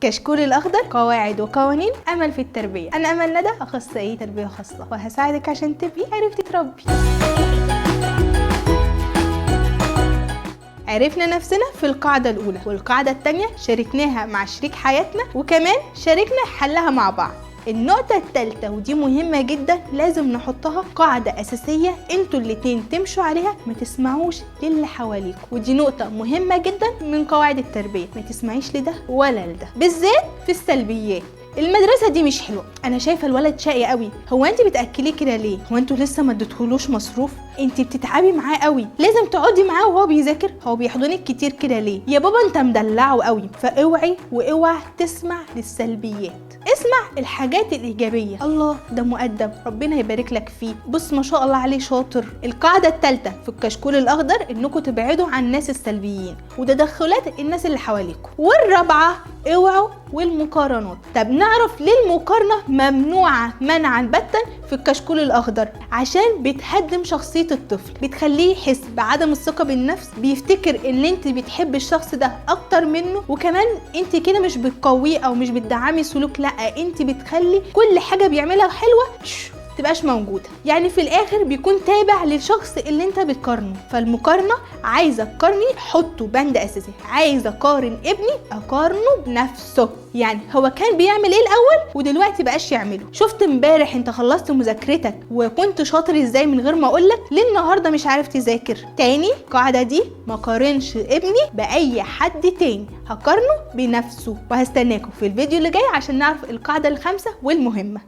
كشكول الأخضر، قواعد وقوانين أمل في التربية. أنا أمل ندى، أخصائية تربية خاصة، وهساعدك عشان تبقي عرفتي تربي. عرفنا نفسنا في القاعدة الأولى، والقاعدة الثانية شاركناها مع شريك حياتنا، وكمان شاركنا حلها مع بعض. النقطة الثالثة ودي مهمة جدا لازم نحطها قاعدة أساسية انتوا الاتنين تمشوا عليها، ما تسمعوش للي حواليكوا، ودي نقطة مهمة جدا من قواعد التربية، ما تسمعيش لده ولا لده، بالذات في السلبيات. المدرسة دي مش حلوة، انا شايفة الولد شقي قوي، هو انت بتأكليه كده ليه؟ هو انتوا لسه ما اديتهولوش مصروف؟ انت بتتعبي معاه قوي، لازم تقعدي معاه وهو بيذاكر، هو بيحضنك كتير كده ليه؟ يا بابا انت مدلعه قوي. فاوعي واوعى تسمع للسلبيات، اسمع الحاجات الإيجابية. الله ده مؤدب، ربنا يبارك لك فيه، بص ما شاء الله عليه شاطر. القاعدة الثالثة في الكشكول الأخضر إنكم تبعدوا عن الناس السلبيين وتدخلات الناس اللي حواليكم. والرابعة اوعوا والمقارنات. طب نعرف ليه المقارنة ممنوعة منعا باتا في الكشكول الأخضر؟ عشان بتهدم شخصية الطفل، بتخليه يحس بعدم الثقة بالنفس، بيفتكر ان انت بتحب الشخص ده اكتر منه، وكمان انت كده مش بتقويه او مش بتدعمي سلوك، لا انت بتخلي كل حاجة بيعملها حلوة تبقاش موجودة. يعني في الاخر بيكون تابع للشخص اللي انت بتقارنه. فالمقارنة عايزة تقارني، حطه بند اساسي، عايزة اقارن ابني اقارنه بنفسه. يعني هو كان بيعمل ايه الاول ودلوقتي بقاش يعمله؟ شفت امبارح انت خلصت مذاكرتك وكنت شاطر ازاي من غير ما اقولك؟ ليه النهارده مش عارف تذاكر؟ تاني القاعده دي، ما قارنش ابني باي حد تاني، هقارنه بنفسه. وهستناكم في الفيديو اللي جاي عشان نعرف القاعده الخامسه والمهمه.